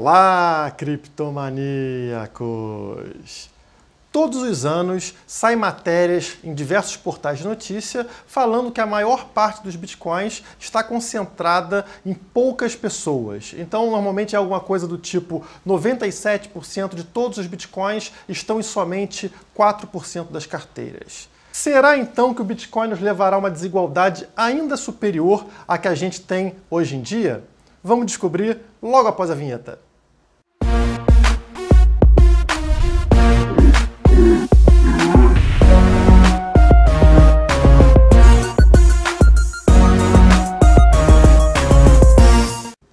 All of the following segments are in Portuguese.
Olá, criptomaníacos! Todos os anos saem matérias em diversos portais de notícia falando que a maior parte dos bitcoins está concentrada em poucas pessoas. Então, normalmente é alguma coisa do tipo 97% de todos os bitcoins estão em somente 4% das carteiras. Será então que o Bitcoin nos levará a uma desigualdade ainda superior à que a gente tem hoje em dia? Vamos descobrir logo após a vinheta.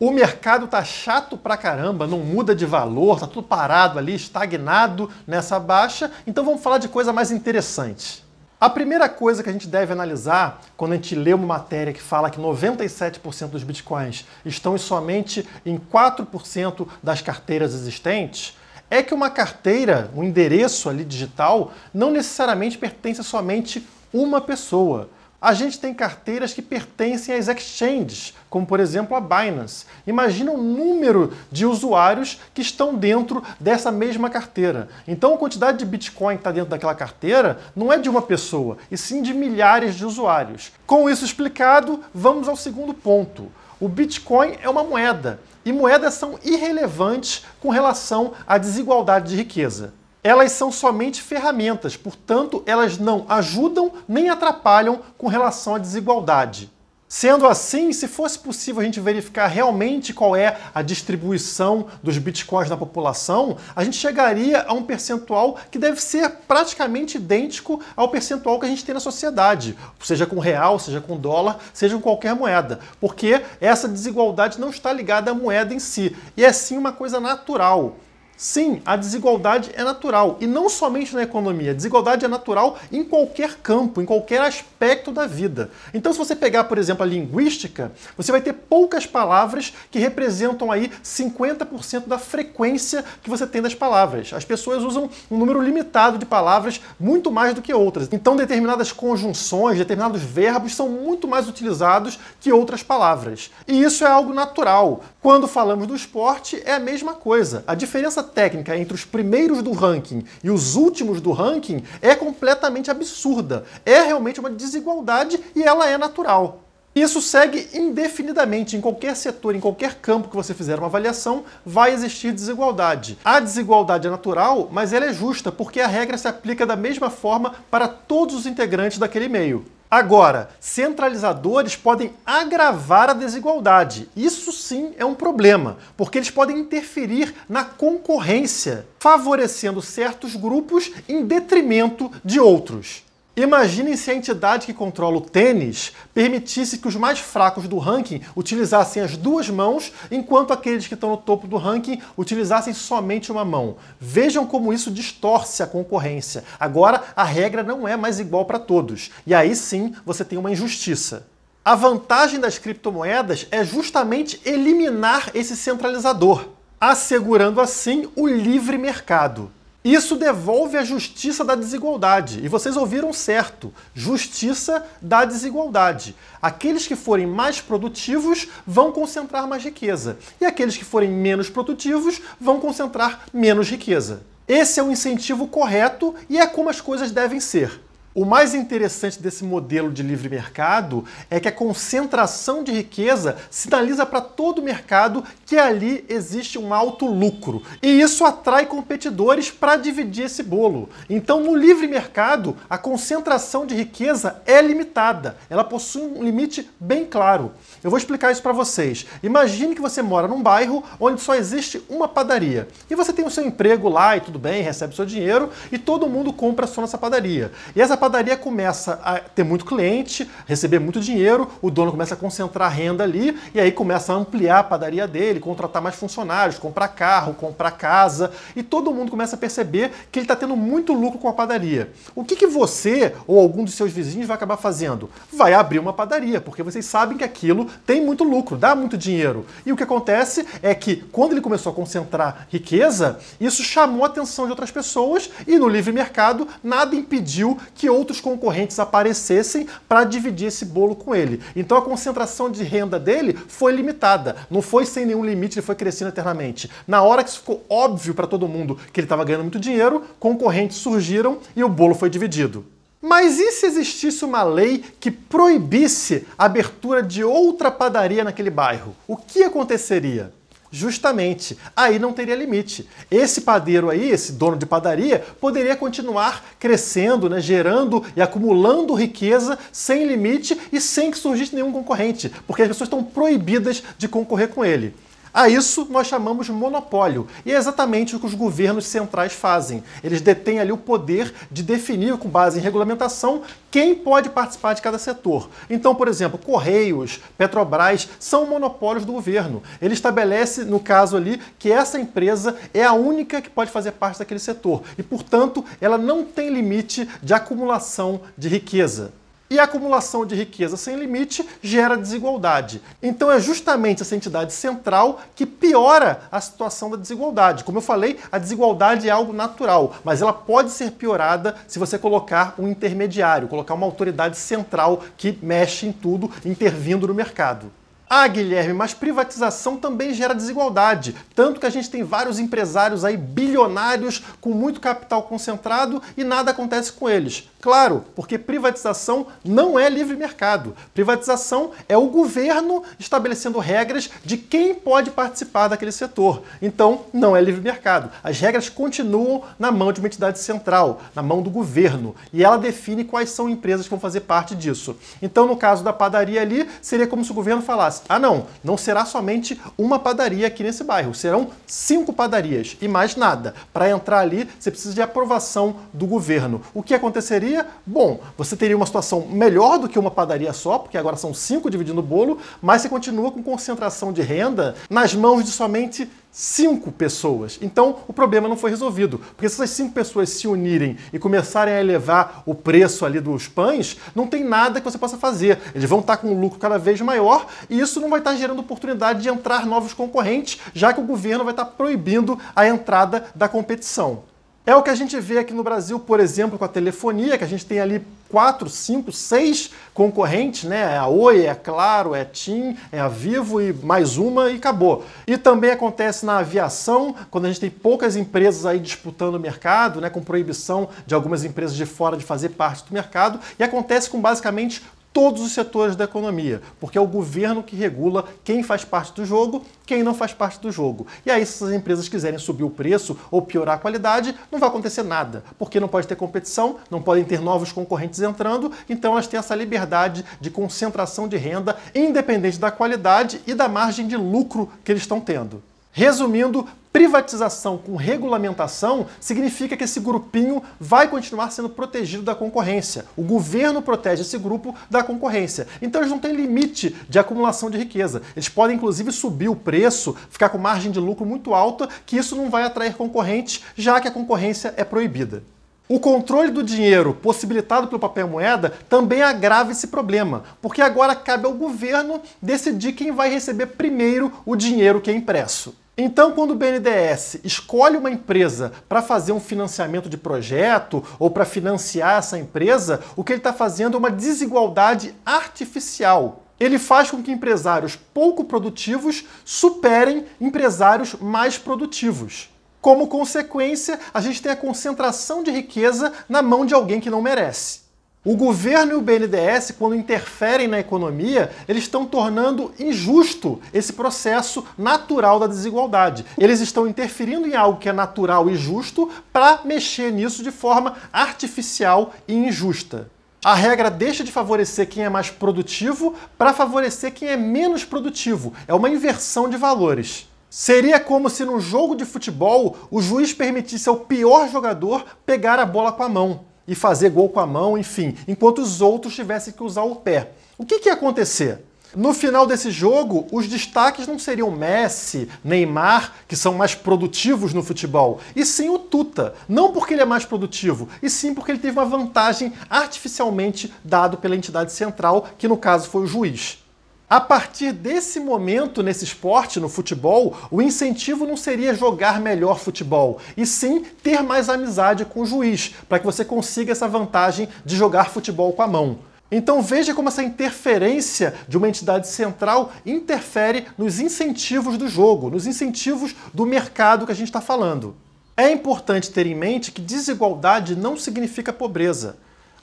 O mercado tá chato pra caramba, não muda de valor, tá tudo parado ali, estagnado nessa baixa, então vamos falar de coisa mais interessante. A primeira coisa que a gente deve analisar quando a gente lê uma matéria que fala que 97% dos bitcoins estão somente em 4% das carteiras existentes, é que uma carteira, um endereço ali digital, não necessariamente pertence a somente uma pessoa. A gente tem carteiras que pertencem às exchanges, como por exemplo a Binance. Imagina o número de usuários que estão dentro dessa mesma carteira. Então a quantidade de Bitcoin que está dentro daquela carteira não é de uma pessoa, e sim de milhares de usuários. Com isso explicado, vamos ao segundo ponto. O Bitcoin é uma moeda, e moedas são irrelevantes com relação à desigualdade de riqueza. Elas são somente ferramentas, portanto, elas não ajudam nem atrapalham com relação à desigualdade. Sendo assim, se fosse possível a gente verificar realmente qual é a distribuição dos bitcoins na população, a gente chegaria a um percentual que deve ser praticamente idêntico ao percentual que a gente tem na sociedade, seja com real, seja com dólar, seja com qualquer moeda, porque essa desigualdade não está ligada à moeda em si, e é sim uma coisa natural. Sim, a desigualdade é natural, e não somente na economia. A desigualdade é natural em qualquer campo, em qualquer aspecto da vida. Então, se você pegar, por exemplo, a linguística, você vai ter poucas palavras que representam aí 50% da frequência que você tem das palavras. As pessoas usam um número limitado de palavras, muito mais do que outras. Então, determinadas conjunções, determinados verbos são muito mais utilizados que outras palavras. E isso é algo natural. Quando falamos do esporte, é a mesma coisa. A diferença técnica entre os primeiros do ranking e os últimos do ranking é completamente absurda. É realmente uma desigualdade e ela é natural. Isso segue indefinidamente. Em qualquer setor, em qualquer campo que você fizer uma avaliação, vai existir desigualdade. A desigualdade é natural, mas ela é justa, porque a regra se aplica da mesma forma para todos os integrantes daquele meio. Agora, centralizadores podem agravar a desigualdade. Isso sim é um problema, porque eles podem interferir na concorrência, favorecendo certos grupos em detrimento de outros. Imaginem se a entidade que controla o tênis permitisse que os mais fracos do ranking utilizassem as duas mãos, enquanto aqueles que estão no topo do ranking utilizassem somente uma mão. Vejam como isso distorce a concorrência. Agora, a regra não é mais igual para todos. E aí sim, você tem uma injustiça. A vantagem das criptomoedas é justamente eliminar esse centralizador, assegurando assim o livre mercado. Isso devolve a justiça da desigualdade. E vocês ouviram certo. Justiça da desigualdade. Aqueles que forem mais produtivos vão concentrar mais riqueza. E aqueles que forem menos produtivos vão concentrar menos riqueza. Esse é o incentivo correto e é como as coisas devem ser. O mais interessante desse modelo de livre mercado é que a concentração de riqueza sinaliza para todo o mercado que ali existe um alto lucro. E isso atrai competidores para dividir esse bolo. Então, no livre mercado, a concentração de riqueza é limitada. Ela possui um limite bem claro. Eu vou explicar isso para vocês. Imagine que você mora num bairro onde só existe uma padaria. E você tem o seu emprego lá e tudo bem, recebe o seu dinheiro e todo mundo compra só nessa padaria. E essa padaria começa a ter muito cliente, receber muito dinheiro, o dono começa a concentrar renda ali e aí começa a ampliar a padaria dele, contratar mais funcionários, comprar carro, comprar casa e todo mundo começa a perceber que ele está tendo muito lucro com a padaria. O que você ou algum dos seus vizinhos vai acabar fazendo? Vai abrir uma padaria, porque vocês sabem que aquilo tem muito lucro, dá muito dinheiro. E o que acontece é que quando ele começou a concentrar riqueza, isso chamou a atenção de outras pessoas e no livre mercado nada impediu que que outros concorrentes aparecessem para dividir esse bolo com ele. Então a concentração de renda dele foi limitada, não foi sem nenhum limite, ele foi crescendo eternamente. Na hora que isso ficou óbvio para todo mundo que ele estava ganhando muito dinheiro, concorrentes surgiram e o bolo foi dividido. Mas e se existisse uma lei que proibisse a abertura de outra padaria naquele bairro? O que aconteceria? Justamente, aí não teria limite. Esse padeiro aí, esse dono de padaria, poderia continuar crescendo, né, gerando e acumulando riqueza sem limite e sem que surgisse nenhum concorrente, porque as pessoas estão proibidas de concorrer com ele. A isso nós chamamos de monopólio, e é exatamente o que os governos centrais fazem. Eles detêm ali o poder de definir, com base em regulamentação, quem pode participar de cada setor. Então, por exemplo, Correios, Petrobras são monopólios do governo. Ele estabelece, no caso ali, que essa empresa é a única que pode fazer parte daquele setor e, portanto, ela não tem limite de acumulação de riqueza. E a acumulação de riqueza sem limite gera desigualdade. Então é justamente essa entidade central que piora a situação da desigualdade. Como eu falei, a desigualdade é algo natural, mas ela pode ser piorada se você colocar um intermediário, colocar uma autoridade central que mexe em tudo, intervindo no mercado. Ah, Guilherme, mas privatização também gera desigualdade. Tanto que a gente tem vários empresários aí bilionários com muito capital concentrado e nada acontece com eles. Claro, porque privatização não é livre mercado. Privatização é o governo estabelecendo regras de quem pode participar daquele setor. Então, não é livre mercado. As regras continuam na mão de uma entidade central, na mão do governo, e ela define quais são empresas que vão fazer parte disso. Então, no caso da padaria ali, seria como se o governo falasse: ah, não será somente uma padaria aqui nesse bairro, serão 5 padarias e mais nada. Para entrar ali, você precisa de aprovação do governo. O que aconteceria? Bom, você teria uma situação melhor do que uma padaria só, porque agora são 5 dividindo o bolo, mas você continua com concentração de renda nas mãos de somente 5 pessoas. Então, o problema não foi resolvido, porque se essas 5 pessoas se unirem e começarem a elevar o preço ali dos pães, não tem nada que você possa fazer. Eles vão estar com um lucro cada vez maior e isso não vai estar gerando oportunidade de entrar novos concorrentes, já que o governo vai estar proibindo a entrada da competição. É o que a gente vê aqui no Brasil, por exemplo, com a telefonia, que a gente tem ali 4, 5, 6 concorrentes, né? É a Oi, é a Claro, é a TIM, é a Vivo e mais uma e acabou. E também acontece na aviação, quando a gente tem poucas empresas aí disputando o mercado, né? Com proibição de algumas empresas de fora de fazer parte do mercado, e acontece com basicamente todos os setores da economia, porque é o governo que regula quem faz parte do jogo, quem não faz parte do jogo. E aí, se as empresas quiserem subir o preço ou piorar a qualidade, não vai acontecer nada, porque não pode ter competição, não podem ter novos concorrentes entrando, então elas têm essa liberdade de concentração de renda, independente da qualidade e da margem de lucro que eles estão tendo. Resumindo, privatização com regulamentação significa que esse grupinho vai continuar sendo protegido da concorrência. O governo protege esse grupo da concorrência. Então eles não têm limite de acumulação de riqueza. Eles podem, inclusive, subir o preço, ficar com margem de lucro muito alta, que isso não vai atrair concorrentes, já que a concorrência é proibida. O controle do dinheiro possibilitado pelo papel moeda também agrava esse problema, porque agora cabe ao governo decidir quem vai receber primeiro o dinheiro que é impresso. Então, quando o BNDES escolhe uma empresa para fazer um financiamento de projeto ou para financiar essa empresa, o que ele está fazendo é uma desigualdade artificial. Ele faz com que empresários pouco produtivos superem empresários mais produtivos. Como consequência, a gente tem a concentração de riqueza na mão de alguém que não merece. O governo e o BNDES, quando interferem na economia, eles estão tornando injusto esse processo natural da desigualdade. Eles estão interferindo em algo que é natural e justo para mexer nisso de forma artificial e injusta. A regra deixa de favorecer quem é mais produtivo para favorecer quem é menos produtivo. É uma inversão de valores. Seria como se num jogo de futebol o juiz permitisse ao pior jogador pegar a bola com a mão e fazer gol com a mão, enfim, enquanto os outros tivessem que usar o pé. O que ia acontecer? No final desse jogo, os destaques não seriam Messi, Neymar, que são mais produtivos no futebol, e sim o Tuta. Não porque ele é mais produtivo, e sim porque ele teve uma vantagem artificialmente dada pela entidade central, que no caso foi o juiz. A partir desse momento, nesse esporte, no futebol, o incentivo não seria jogar melhor futebol, e sim ter mais amizade com o juiz, para que você consiga essa vantagem de jogar futebol com a mão. Então veja como essa interferência de uma entidade central interfere nos incentivos do jogo, nos incentivos do mercado que a gente está falando. É importante ter em mente que desigualdade não significa pobreza.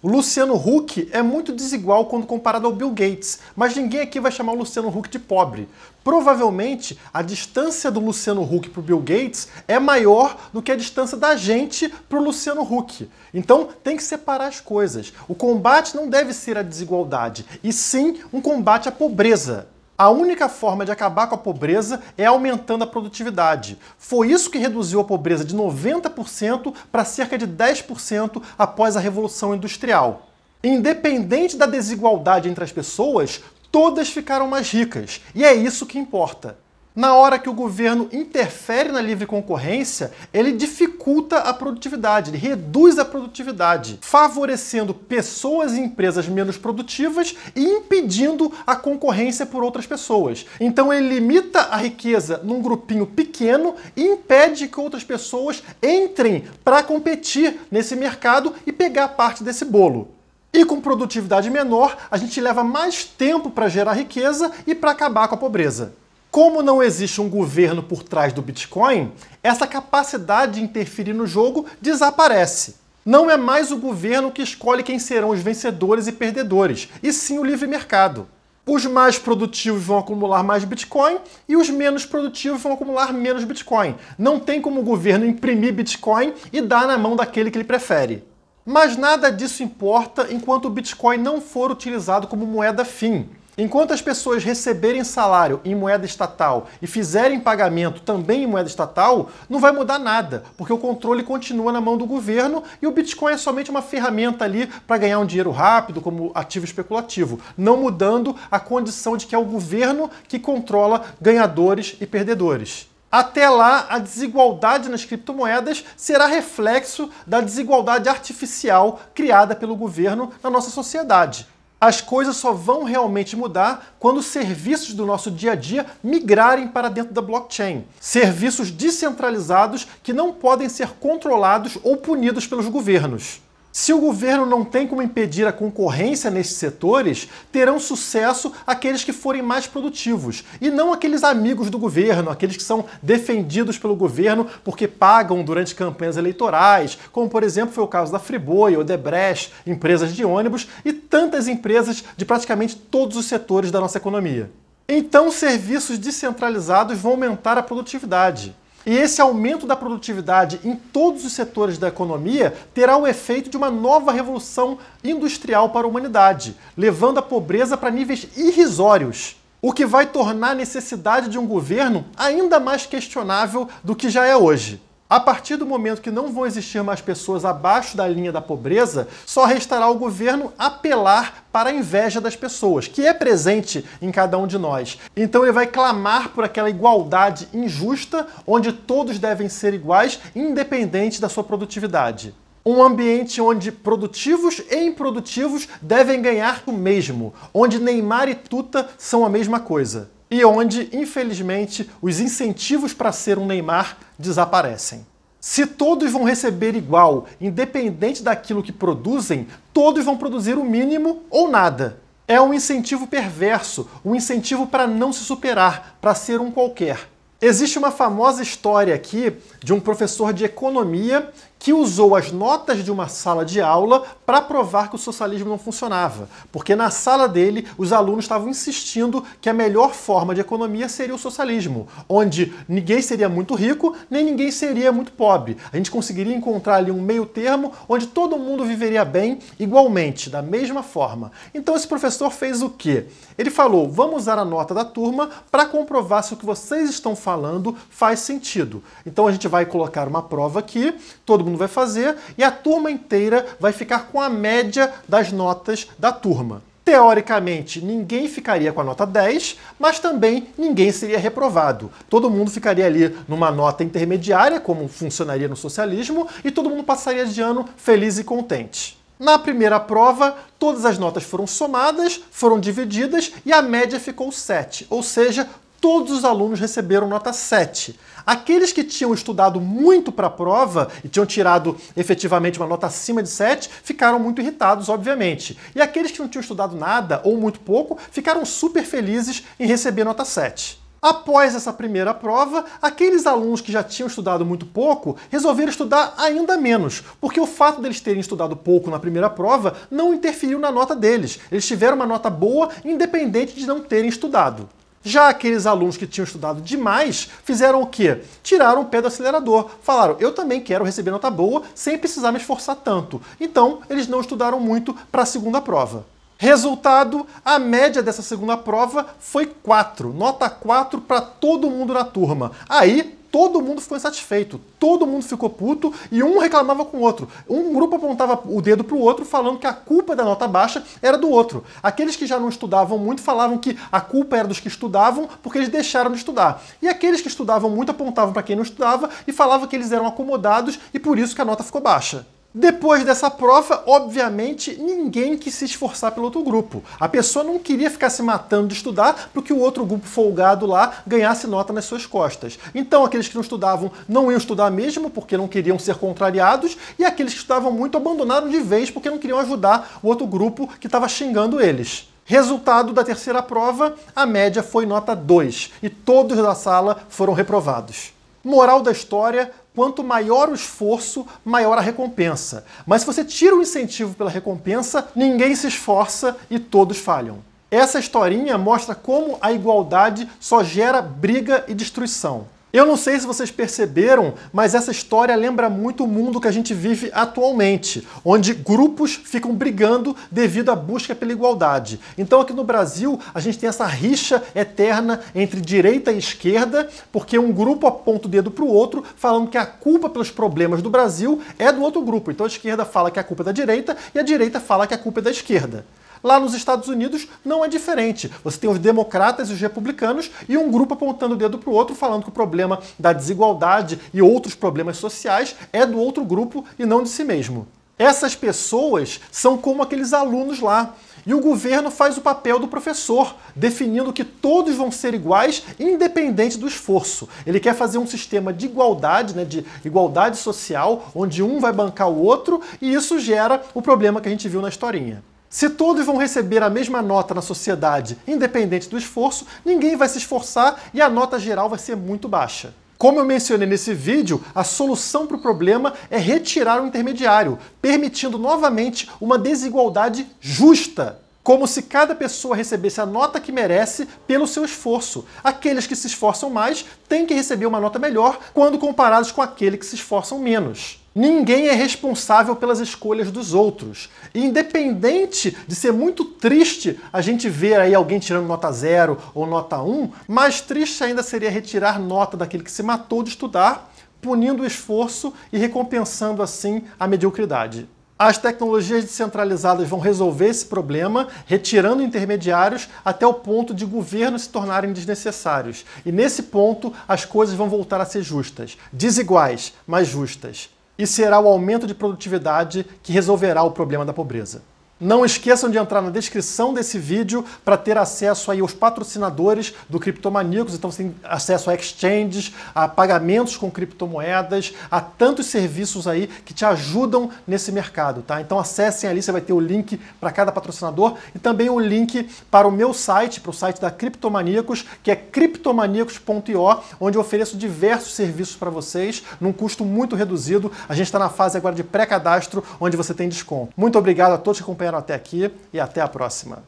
O Luciano Huck é muito desigual quando comparado ao Bill Gates, mas ninguém aqui vai chamar o Luciano Huck de pobre. Provavelmente, a distância do Luciano Huck para o Bill Gates é maior do que a distância da gente para o Luciano Huck. Então, tem que separar as coisas. O combate não deve ser a desigualdade, e sim um combate à pobreza. A única forma de acabar com a pobreza é aumentando a produtividade. Foi isso que reduziu a pobreza de 90% para cerca de 10% após a Revolução Industrial. Independente da desigualdade entre as pessoas, todas ficaram mais ricas, e é isso que importa. Na hora que o governo interfere na livre concorrência, ele dificulta a produtividade, ele reduz a produtividade, favorecendo pessoas e empresas menos produtivas e impedindo a concorrência por outras pessoas. Então ele limita a riqueza num grupinho pequeno e impede que outras pessoas entrem para competir nesse mercado e pegar parte desse bolo. E com produtividade menor, a gente leva mais tempo para gerar riqueza e para acabar com a pobreza. Como não existe um governo por trás do Bitcoin, essa capacidade de interferir no jogo desaparece. Não é mais o governo que escolhe quem serão os vencedores e perdedores, e sim o livre mercado. Os mais produtivos vão acumular mais Bitcoin e os menos produtivos vão acumular menos Bitcoin. Não tem como o governo imprimir Bitcoin e dar na mão daquele que ele prefere. Mas nada disso importa enquanto o Bitcoin não for utilizado como moeda fim. Enquanto as pessoas receberem salário em moeda estatal e fizerem pagamento também em moeda estatal, não vai mudar nada, porque o controle continua na mão do governo e o Bitcoin é somente uma ferramenta ali para ganhar um dinheiro rápido como ativo especulativo, não mudando a condição de que é o governo que controla ganhadores e perdedores. Até lá, a desigualdade nas criptomoedas será reflexo da desigualdade artificial criada pelo governo na nossa sociedade. As coisas só vão realmente mudar quando os serviços do nosso dia a dia migrarem para dentro da blockchain. Serviços descentralizados que não podem ser controlados ou punidos pelos governos. Se o governo não tem como impedir a concorrência nesses setores, terão sucesso aqueles que forem mais produtivos, e não aqueles amigos do governo, aqueles que são defendidos pelo governo porque pagam durante campanhas eleitorais, como por exemplo foi o caso da Friboi, Odebrecht, empresas de ônibus e tantas empresas de praticamente todos os setores da nossa economia. Então, serviços descentralizados vão aumentar a produtividade. E esse aumento da produtividade em todos os setores da economia terá o efeito de uma nova revolução industrial para a humanidade, levando a pobreza para níveis irrisórios, o que vai tornar a necessidade de um governo ainda mais questionável do que já é hoje. A partir do momento que não vão existir mais pessoas abaixo da linha da pobreza, só restará ao governo apelar para a inveja das pessoas, que é presente em cada um de nós. Então ele vai clamar por aquela igualdade injusta, onde todos devem ser iguais, independente da sua produtividade. Um ambiente onde produtivos e improdutivos devem ganhar o mesmo, onde Neymar e Tuta são a mesma coisa. E onde, infelizmente, os incentivos para ser um Neymar desaparecem. Se todos vão receber igual, independente daquilo que produzem, todos vão produzir o mínimo ou nada. É um incentivo perverso, um incentivo para não se superar, para ser um qualquer. Existe uma famosa história aqui de um professor de economia que usou as notas de uma sala de aula para provar que o socialismo não funcionava. Porque na sala dele, os alunos estavam insistindo que a melhor forma de economia seria o socialismo, onde ninguém seria muito rico, nem ninguém seria muito pobre. A gente conseguiria encontrar ali um meio termo onde todo mundo viveria bem igualmente, da mesma forma. Então esse professor fez o quê? Ele falou, vamos usar a nota da turma para comprovar se o que vocês estão falando faz sentido. Então a gente vai colocar uma prova aqui, todo mundo vai fazer, e a turma inteira vai ficar com a média das notas da turma. Teoricamente, ninguém ficaria com a nota 10, mas também ninguém seria reprovado. Todo mundo ficaria ali numa nota intermediária, como funcionaria no socialismo, e todo mundo passaria de ano feliz e contente. Na primeira prova, todas as notas foram somadas, foram divididas e a média ficou 7, ou seja, todos os alunos receberam nota 7. Aqueles que tinham estudado muito para a prova e tinham tirado efetivamente uma nota acima de 7, ficaram muito irritados, obviamente. E aqueles que não tinham estudado nada ou muito pouco, ficaram super felizes em receber nota 7. Após essa primeira prova, aqueles alunos que já tinham estudado muito pouco resolveram estudar ainda menos, porque o fato deles terem estudado pouco na primeira prova não interferiu na nota deles. Eles tiveram uma nota boa, independente de não terem estudado. Já aqueles alunos que tinham estudado demais fizeram o quê? Tiraram o pé do acelerador. Falaram, eu também quero receber nota boa sem precisar me esforçar tanto. Então, eles não estudaram muito para a segunda prova. Resultado, a média dessa segunda prova foi 4. Nota 4 para todo mundo na turma. Aí, todo mundo ficou insatisfeito, todo mundo ficou puto e um reclamava com o outro. Um grupo apontava o dedo para o outro falando que a culpa da nota baixa era do outro. Aqueles que já não estudavam muito falavam que a culpa era dos que estudavam porque eles deixaram de estudar. E aqueles que estudavam muito apontavam para quem não estudava e falavam que eles eram acomodados e por isso que a nota ficou baixa. Depois dessa prova, obviamente, ninguém quis se esforçar pelo outro grupo. A pessoa não queria ficar se matando de estudar para que o outro grupo folgado lá ganhasse nota nas suas costas. Então, aqueles que não estudavam não iam estudar mesmo porque não queriam ser contrariados e aqueles que estudavam muito abandonaram de vez porque não queriam ajudar o outro grupo que estava xingando eles. Resultado da terceira prova, a média foi nota 2 e todos da sala foram reprovados. Moral da história, quanto maior o esforço, maior a recompensa. Mas se você tira o incentivo pela recompensa, ninguém se esforça e todos falham. Essa historinha mostra como a igualdade só gera briga e destruição. Eu não sei se vocês perceberam, mas essa história lembra muito o mundo que a gente vive atualmente, onde grupos ficam brigando devido à busca pela igualdade. Então aqui no Brasil, a gente tem essa rixa eterna entre direita e esquerda, porque um grupo aponta o dedo para o outro, falando que a culpa pelos problemas do Brasil é do outro grupo. Então a esquerda fala que a culpa é da direita e a direita fala que a culpa é da esquerda. Lá nos Estados Unidos não é diferente. Você tem os democratas e os republicanos e um grupo apontando o dedo para o outro, falando que o problema da desigualdade e outros problemas sociais é do outro grupo e não de si mesmo. Essas pessoas são como aqueles alunos lá. E o governo faz o papel do professor, definindo que todos vão ser iguais, independente do esforço. Ele quer fazer um sistema de igualdade, de igualdade social, onde um vai bancar o outro, e isso gera o problema que a gente viu na historinha. Se todos vão receber a mesma nota na sociedade, independente do esforço, ninguém vai se esforçar e a nota geral vai ser muito baixa. Como eu mencionei nesse vídeo, a solução para o problema é retirar o intermediário, permitindo novamente uma desigualdade justa. Como se cada pessoa recebesse a nota que merece pelo seu esforço. Aqueles que se esforçam mais têm que receber uma nota melhor quando comparados com aqueles que se esforçam menos. Ninguém é responsável pelas escolhas dos outros. E independente de ser muito triste a gente ver aí alguém tirando nota 0 ou nota 1, mais triste ainda seria retirar nota daquele que se matou de estudar, punindo o esforço e recompensando assim a mediocridade. As tecnologias descentralizadas vão resolver esse problema, retirando intermediários até o ponto de governos se tornarem desnecessários. E nesse ponto, as coisas vão voltar a ser justas. Desiguais, mas justas. E será o aumento de produtividade que resolverá o problema da pobreza. Não esqueçam de entrar na descrição desse vídeo para ter acesso aí aos patrocinadores do Criptomaníacos. Então você tem acesso a exchanges, a pagamentos com criptomoedas, a tantos serviços aí que te ajudam nesse mercado, tá? Então acessem ali, você vai ter o link para cada patrocinador e também o link para o meu site, para o site da Criptomaníacos, que é criptomaníacos.io, onde eu ofereço diversos serviços para vocês num custo muito reduzido. A gente está na fase agora de pré-cadastro, onde você tem desconto. Muito obrigado a todos que acompanharam até aqui e até a próxima.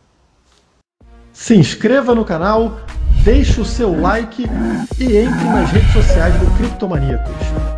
Se inscreva no canal, deixe o seu like e entre nas redes sociais do Criptomaníacos.